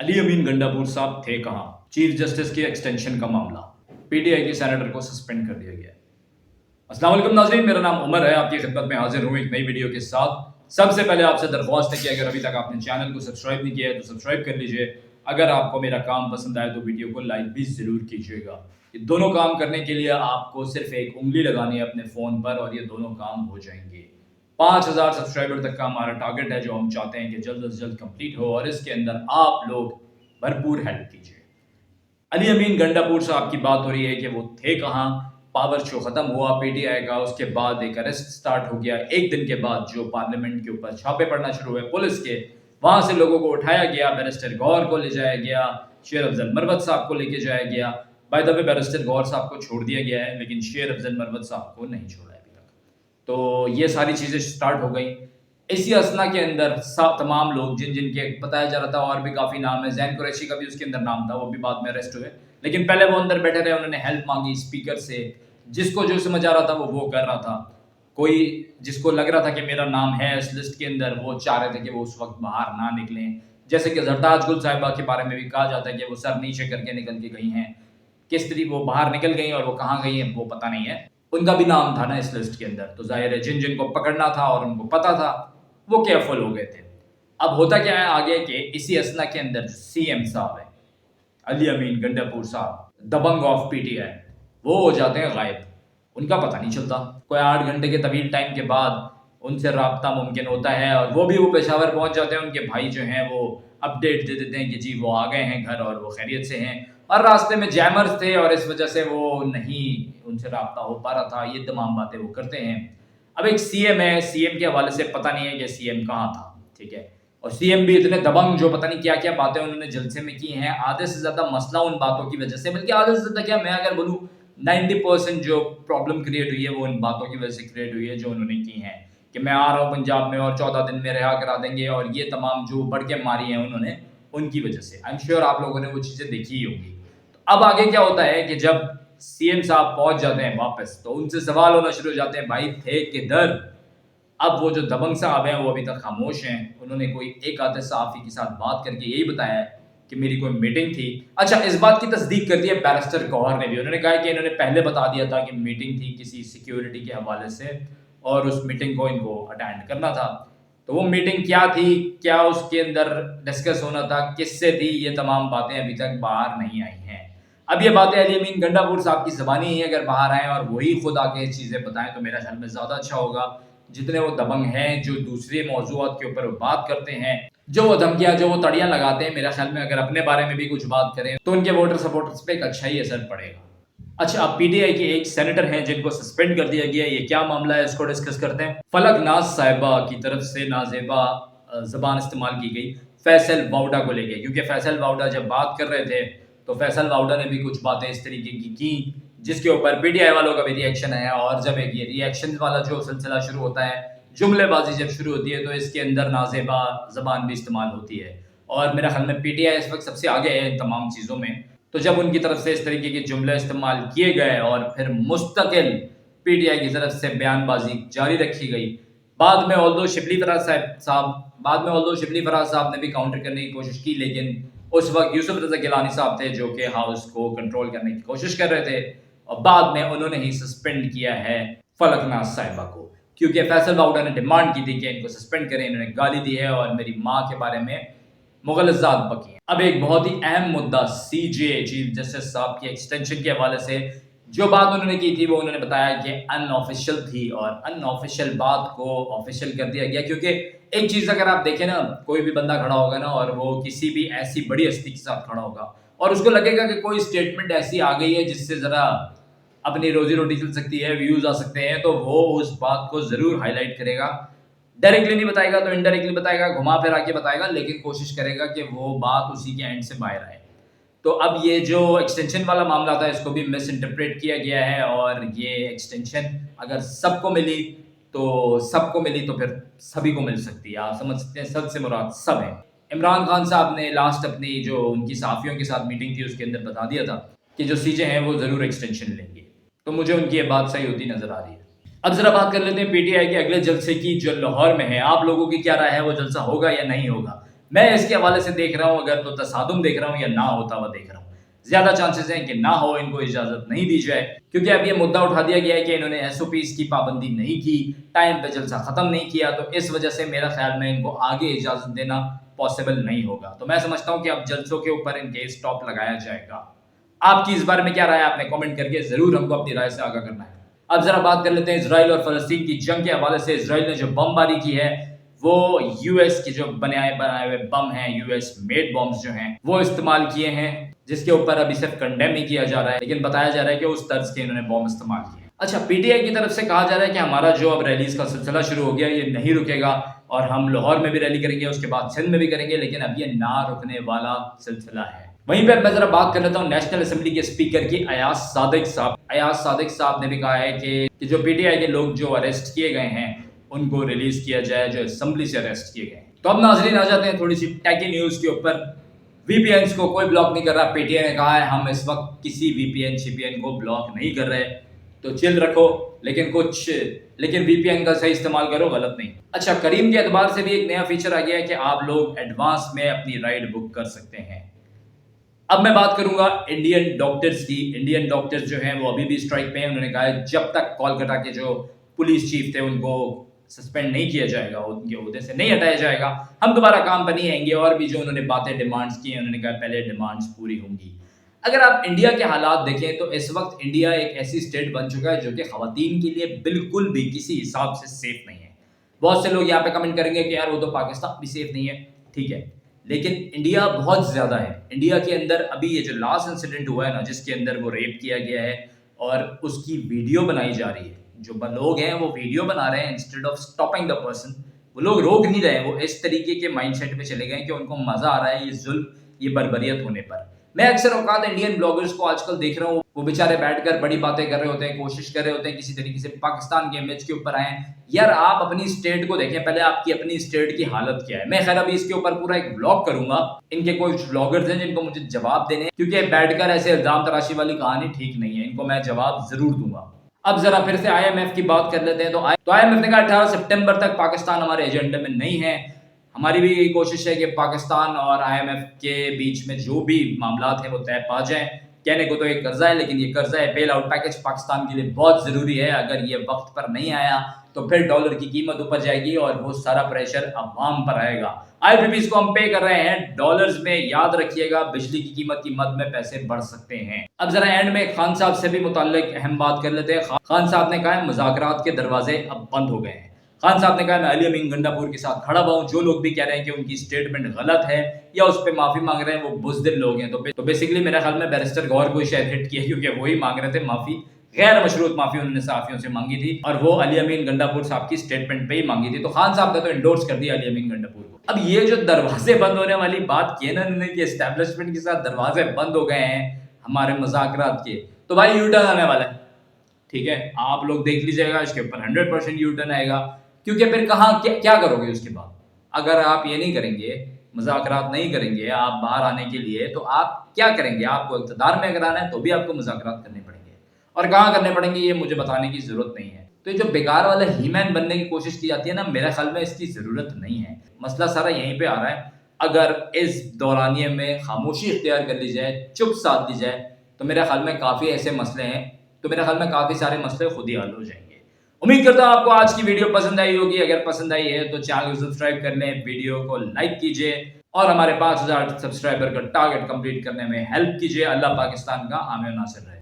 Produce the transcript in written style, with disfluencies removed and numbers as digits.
अली अमीन गंडापुर साहब थे कहाँ? चीफ जस्टिस की एक्सटेंशन का मामला, पीटीआई के सेनेटर को सस्पेंड कर दिया गया। अस्सलाम वालेकुम नाज़रीन, मेरा नाम उमर है, आपकी खिदमत में हाजिर हूँ एक नई वीडियो के साथ। सबसे पहले आपसे दरख्वास्त है कि अगर अभी तक आपने चैनल को सब्सक्राइब नहीं किया है तो सब्सक्राइब कर लीजिए। अगर आपको मेरा काम पसंद आए तो वीडियो को लाइक भी ज़रूर कीजिएगा। ये दोनों काम करने के लिए आपको सिर्फ एक उंगली लगानी है अपने फ़ोन पर और ये दोनों काम हो जाएंगे। 5000 सब्सक्राइबर तक का हमारा टारगेट है जो हम चाहते हैं कि जल्द से जल्द कंप्लीट हो और इसके अंदर आप लोग भरपूर हेल्प कीजिए। अली अमीन गंडापुर साहब की बात हो रही है कि वो थे कहाँ। पावर शो खत्म हुआ पीटीआई का, उसके बाद एक अरेस्ट स्टार्ट हो गया। एक दिन के बाद जो पार्लियामेंट के ऊपर छापे पड़ना शुरू हुए पुलिस के, वहां से लोगों को उठाया गया, बैरिस्टर गौहर को ले जाया गया, शेर अफजल मरवत साहब को लेके जाया गया। By the way barrister Gauhar साहब को छोड़ दिया गया है लेकिन शेर अफजल मरवत साहब को नहीं छोड़ा है अभी तक। तो ये सारी चीज़ें स्टार्ट हो गई। इसी असना के अंदर तमाम लोग जिन जिनके बताया जा रहा था, और भी काफ़ी नाम है, जैन कुरैशी का भी उसके अंदर नाम था, वो भी बाद में अरेस्ट हुए। लेकिन पहले वो अंदर बैठे रहे, उन्होंने हेल्प मांगी स्पीकर से, जिसको जो समझ आ रहा था वो कर रहा था। कोई जिसको लग रहा था कि मेरा नाम है इस लिस्ट के अंदर, वो चाह रहे थे कि वो उस वक्त बाहर ना निकलें। जैसे कि जरताज गुल साहिबा के बारे में भी कहा जाता है कि वो सर नीचे करके निकल के गई हैं। किस तरीके वो बाहर निकल गई और वो कहाँ गई हैं वो पता नहीं है। उनका भी नाम था ना इस लिस्ट के अंदर, तो जाहिर है जिन जिनको पकड़ना था और उनको पता था वो केयरफुल हो गए थे। अब होता क्या है आगे कि इसी असना के अंदर सीएम साहब है अली अमीन गंडापुर साहब, दबंग ऑफ पीटीआई, वो हो जाते हैं गायब। उनका पता नहीं चलता। कोई 8 घंटे के तवील टाइम के बाद उनसे रब्ता मुमकिन होता है और वो भी वो पेशावर पहुंच जाते हैं। उनके भाई जो हैं वो अपडेट दे देते हैं कि जी वो आ गए हैं घर और वो खैरियत से हैं, और रास्ते में जैमर्स थे और इस वजह से वो नहीं उनसे रब्ता हो पा रहा था। ये तमाम बातें वो करते हैं। अब एक सीएम है, सीएम के हवाले से पता नहीं है कि सीएम कहाँ था, ठीक है। और सीएम भी इतने दबंग जो पता नहीं क्या क्या बातें उन्होंने जलसे में की हैं। आधे से ज़्यादा मसला उन बातों की वजह से, बल्कि आधे से ज़्यादा क्या, मैं अगर बोलूँ 90% जो प्रॉब्लम क्रिएट हुई है वो इन बातों की वजह से क्रिएट हुई है जो उन्होंने की हैं कि मैं आ रहा हूँ पंजाब में और 14 दिन में रिहा करा देंगे, और ये तमाम जो बढ़ के मारी हैं उन्होंने, उनकी वजह से। आई एम श्योर आप लोगों ने वो चीज़ें देखी ही होंगी। तो अब आगे क्या होता है कि जब सीएम साहब पहुंच जाते हैं वापस तो उनसे सवाल होना शुरू हो जाते हैं, भाई थे किधर? अब वो जो दबंग साहब हैं वो अभी तक खामोश हैं। उन्होंने कोई एक आधे सहाफ़ी के साथ बात करके यही बताया है कि मेरी कोई मीटिंग थी। अच्छा, इस बात की तस्दीक कर दी है बैरिस्टर गौहर ने भी। उन्होंने कहा कि इन्होंने पहले बता दिया था कि मीटिंग थी किसी सिक्योरिटी के हवाले से और उस मीटिंग को इनको अटेंड करना था। तो वो मीटिंग क्या थी, क्या उसके अंदर डिस्कस होना था, किससे थी, ये तमाम बातें अभी तक बाहर नहीं आई हैं। अब ये बातें अली अमीन गंडापुर साहब की ज़बानी ही अगर बाहर आएँ और वही खुद आके चीज़ें बताएं तो मेरा ख्याल में ज़्यादा अच्छा होगा। जितने वो दबंग हैं, जो दूसरे मौज़ूआत के ऊपर बात करते हैं, जो वो धमकियाँ, जो वो तड़ियाँ लगाते हैं, मेरा ख्याल में अगर अपने बारे में भी कुछ बात करें तो उनके वोटर सपोर्टर्स पे एक अच्छा ही असर पड़ेगा। अच्छा, अब पीटीआई के एक सेनेटर हैं जिनको सस्पेंड कर दिया गया, ये क्या मामला है इसको डिस्कस करते हैं। फलक नाज साहिबा की तरफ से नाजेबा ज़बान इस्तेमाल की गई फैसल वाउडा को लेके, क्योंकि फैसल वाउडा जब बात कर रहे थे तो फैसल वाउडा ने भी कुछ बातें इस तरीके की जिसके ऊपर पीटीआई वालों का भी रिएक्शन आया। और जब एक ये रिएक्शन वाला जो सिलसिला शुरू होता है, जुमलेबाजी जब शुरू होती है, तो इसके अंदर नाजेबा ज़बान भी इस्तेमाल होती है। और मेरा ख्याल में पीटीआई इस वक्त सबसे आगे है इन तमाम चीज़ों में। तो जब उनकी तरफ से इस तरीके के जुमले इस्तेमाल किए गए और फिर मुस्तकिल पीटीआई की तरफ से बयानबाजी जारी रखी गई, बाद में ऑल्दो शिबली फराज साहब ने भी काउंटर करने की कोशिश की, लेकिन उस वक्त यूसुफ रज़ा गिलानी साहब थे जो कि हाउस को कंट्रोल करने की कोशिश कर रहे थे, और बाद में उन्होंने ही सस्पेंड किया है फलकनाज साहिबा को, क्योंकि फैसल वाउडा ने डिमांड की थी कि इनको सस्पेंड करें। इन्होंने गाली दी है और मेरी माँ के बारे में मुग़लज़ात बकी हैं। अब एक बहुत ही अहम मुद्दा सीजे चीफ जस्टिस साहब की एक्सटेंशन के हवाले से जो बात उन्होंने की थी वो उन्होंने बताया कि अनऑफिशियल थी और अनऑफिशियल बात को ऑफिशियल कर दिया गया। क्योंकि एक चीज़ अगर आप देखें ना, कोई भी बंदा खड़ा होगा ना और वो किसी भी ऐसी बड़ी हस्ती के साथ खड़ा होगा और उसको लगेगा कि कोई स्टेटमेंट ऐसी आ गई है जिससे ज़रा अपनी रोजी रोटी चल सकती है, व्यूज़ आ सकते हैं, तो वो उस बात को ज़रूर हाईलाइट करेगा। डायरेक्टली नहीं बताएगा तो इनडायरेक्टली बताएगा, घुमा फिरा के बताएगा, लेकिन कोशिश करेगा कि वो बात उसी के एंड से बाहर आए। तो अब ये जो एक्सटेंशन वाला मामला था इसको भी मिस इंटरप्रेट किया गया है, और ये एक्सटेंशन अगर सबको मिली तो फिर सभी को मिल सकती है। आप समझ सकते हैं सब से मुराद सब है। इमरान खान साहब ने लास्ट अपनी जो उनकी सहाफ़ियों के साथ मीटिंग थी उसके अंदर बता दिया था कि जो सीजे हैं वो ज़रूर एक्सटेंशन लेंगे, तो मुझे उनकी ये बात सही होती नज़र आ रही है। अब ज़रा बात कर लेते हैं पीटीआई के अगले जलसे की जो लाहौर में है। आप लोगों की क्या राय है, वो जलसा होगा या नहीं होगा? میں اس کے حوالے سے دیکھ رہا ہوں اگر تو تصادم دیکھ رہا ہوں یا نہ ہوتا ہوا دیکھ رہا ہوں. زیادہ چانسز ہیں کہ نہ ہو, ان کو اجازت نہیں دی جائے, کیونکہ اب یہ مدعا اٹھا دیا گیا ہے کہ انہوں نے ایس او پیز کی پابندی نہیں کی, ٹائم پہ جلسہ ختم نہیں کیا, تو اس وجہ سے میرا خیال میں ان کو آگے اجازت دینا پاسبل نہیں ہوگا. تو میں سمجھتا ہوں کہ اب جلسوں کے اوپر ان کے اسٹاپ لگایا جائے گا. آپ کی اس بارے میں کیا رائے ہے؟ آپ نے کامنٹ کر کے ضرور ہم کو اپنی رائے سے آگاہ کرنا ہے. اب ذرا بات کر لیتے ہیں اسرائیل اور فلسطین کی جنگ کے حوالے سے. اسرائیل نے جو بم باری کی ہے وہ یو ایس کے جو بنائے ہوئے بم ہیں, یو ایس میڈ بمز جو ہیں وہ استعمال کیے ہیں, جس کے اوپر ابھی صرف کنڈیم نہیں کیا جا رہا ہے, لیکن بتایا جا رہا ہے کہ اس طرز کے انہوں نے بم استعمال کیے. اچھا, پی ٹی آئی کی طرف سے کہا جا رہا ہے کہ ہمارا جو اب ریلیز کا سلسلہ شروع ہو گیا یہ نہیں رکے گا, اور ہم لاہور میں بھی ریلی کریں گے, اس کے بعد سندھ میں بھی کریں گے, لیکن اب یہ نہ رکنے والا سلسلہ ہے. وہیں پہ میں ذرا بات کر لیتا ہوں نیشنل اسمبلی کے اسپیکر کی ایاز صادق صاحب. ایاز صادق صاحب نے بھی کہا ہے کہ جو پی ٹی آئی کے لوگ جو اریسٹ کیے گئے ہیں ان کو ریلیز کیا جائے, جو اسمبلی سے اریسٹ کیے گئے ہیں. تو اب ناظرین آ جاتے ہیں تھوڑی سی ٹیکی نیوز کے اوپر. وی پی اینس کو کوئی بلاک نہیں کر رہا. پی ٹی آئی نے کہا ہے ہم اس وقت کسی وی پی این سی پی این کو بلاک نہیں کر رہے, تو چل رکھو, لیکن وی پی این کا صحیح استعمال کرو, غلط نہیں. اچھا, کریم کے اعتبار سے بھی ایک نیا فیچر آ گیا ہے کہ آپ لوگ ایڈوانس میں اپنی رائڈ بک کر سکتے ہیں. اب میں بات کروں گا انڈین ڈاکٹرز کی. انڈین ڈاکٹرز جو ہیں وہ ابھی بھی اسٹرائک پہ ہیں. انہوں نے کہا ہے جب تک کولکتہ کے جو پولیس چیف تھے ان کو سسپینڈ نہیں کیا جائے گا, ان کے عہدے سے نہیں ہٹایا جائے گا, ہم دوبارہ کام پہ نہیں آئیں گے. اور بھی جو انہوں نے باتیں ڈیمانڈز کی ہیں, انہوں نے کہا پہلے ڈیمانڈز پوری ہوں گی. اگر آپ انڈیا کے حالات دیکھیں تو اس وقت انڈیا ایک ایسی اسٹیٹ بن چکا ہے جو کہ خواتین کے لیے بالکل بھی کسی حساب سے سیف نہیں ہے. بہت سے لوگ یہاں پہ کمنٹ کریں گے کہ یار وہ تو پاکستان بھی سیف نہیں ہے. ٹھیک ہے, لیکن انڈیا بہت زیادہ ہے. انڈیا کے اندر ابھی یہ جو لاسٹ انسیڈنٹ ہوا ہے نا, جس کے اندر وہ ریپ کیا گیا ہے اور اس کی ویڈیو بنائی جا رہی ہے, جو لوگ ہیں وہ ویڈیو بنا رہے ہیں instead of stopping the person. وہ لوگ روک نہیں رہے, وہ اس طریقے کے مائنڈ سیٹ پہ چلے گئے کہ ان کو مزہ آ رہا ہے یہ ظلم, یہ بربریت ہونے پر. میں اکثر اوقات انڈین بلاگرز کو آج کل دیکھ رہا ہوں, وہ بیچارے بیٹھ کر بڑی باتیں کر رہے ہوتے ہیں, کوشش کر رہے ہوتے ہیں کسی طریقے سے پاکستان کے امیج کے اوپر آئیں. یار آپ اپنی اسٹیٹ کو دیکھیں پہلے, آپ کی اپنی اسٹیٹ کی حالت کیا ہے. میں خیر ابھی اس کے اوپر پورا ایک بلاگ کروں گا. ان کے کچھ بلاگرز ہیں جن کو مجھے جواب دینے, کیونکہ بیٹھ کر ایسے الزام تراشی والی کہانی ٹھیک نہیں ہے, ان کو میں جواب ضرور دوں گا. اب ذرا پھر سے آئی ایم ایف کی بات کر لیتے ہیں. تو آئی ایم ایف نے کہا 18 سپٹمبر تک پاکستان ہمارے ایجنڈے میں نہیں ہے. ہماری بھی یہی کوشش ہے کہ پاکستان اور آئی ایم ایف کے بیچ میں جو بھی معاملات ہیں وہ طے پا جائیں. کہنے کو تو ایک قرضہ ہے, لیکن یہ قرضہ ہے. بیل آؤٹ پیکج پاکستان کے لیے بہت ضروری ہے. اگر یہ وقت پر نہیں آیا تو پھر ڈالر کی قیمت اوپر جائے گی اور وہ سارا پریشر عوام پر آئے گا. آئی پی پیز کو ہم پے کر رہے ہیں ڈالرز میں, یاد رکھیے گا بجلی کی قیمت کی مد میں پیسے بڑھ سکتے ہیں. اب ذرا اینڈ میں خان صاحب سے بھی متعلق اہم بات کر لیتے ہیں. خان صاحب نے کہا ہے مذاکرات کے دروازے اب بند ہو گئے ہیں. خان صاحب نے کہا میں علی امین گنڈا پور کے ساتھ کھڑا ہوا ہوں. جو لوگ بھی کہہ رہے ہیں کہ ان کی اسٹیٹمنٹ غلط ہے یا اس پہ معافی مانگ رہے ہیں وہ بزدل لوگ ہیں. تو بیسیکلی میرے خیال میں بیرسٹر گور کو شاید ہٹ کیا, کیونکہ وہی مانگ رہے تھے معافی, غیر مشروط معافی انہوں نے صحافیوں سے مانگی تھی, اور وہ علی امین گنڈا پور صاحب کی اسٹیٹمنٹ پہ ہی مانگی تھی. تو خان صاحب نے تو انڈورس کر دیا علی امین گنڈا پور کو. اب یہ جو دروازے بند ہونے والی بات کی ہے نا انہوں نے, کہ اسٹیبلشمنٹ کے ساتھ دروازے بند ہو گئے ہیں ہمارے مذاکرات کے, تو بھائی یو ٹرن آنے والا ہے. ٹھیک ہے, آپ لوگ دیکھ لیجیے گا, اس کے اوپر 100% یو ٹرن آئے گا. کیونکہ پھر کہاں کیا کرو گے اس کے بعد؟ اگر آپ یہ نہیں کریں گے, مذاکرات نہیں کریں گے آپ باہر آنے کے لیے, تو آپ کیا کریں گے؟ آپ کو اقتدار میں اگر آنا ہے تو بھی آپ کو مذاکرات کرنے پڑیں گے, اور کہاں کرنے پڑیں گے یہ مجھے بتانے کی ضرورت نہیں ہے. تو یہ جو بیکار والا ہی مین بننے کی کوشش کی جاتی ہے نا, میرے خیال میں اس کی ضرورت نہیں ہے. مسئلہ سارا یہیں پہ آ رہا ہے. اگر اس دورانیے میں خاموشی اختیار کر لی جائے, چپ ساتھ لی جائے, تو میرے خیال میں کافی ایسے مسئلے ہیں, تو میرے خیال میں کافی سارے مسئلے خود ہی حل ہو جائیں گے. امید کرتا ہوں آپ کو آج کی ویڈیو پسند آئی ہوگی. اگر پسند آئی ہے تو چینل کو سبسکرائب کر لیں, ویڈیو کو لائک کیجیے, اور ہمارے 5000 سبسکرائبر کا ٹارگٹ کمپلیٹ کرنے میں ہیلپ کیجیے. اللہ پاکستان کا حامی و ناصر رہے.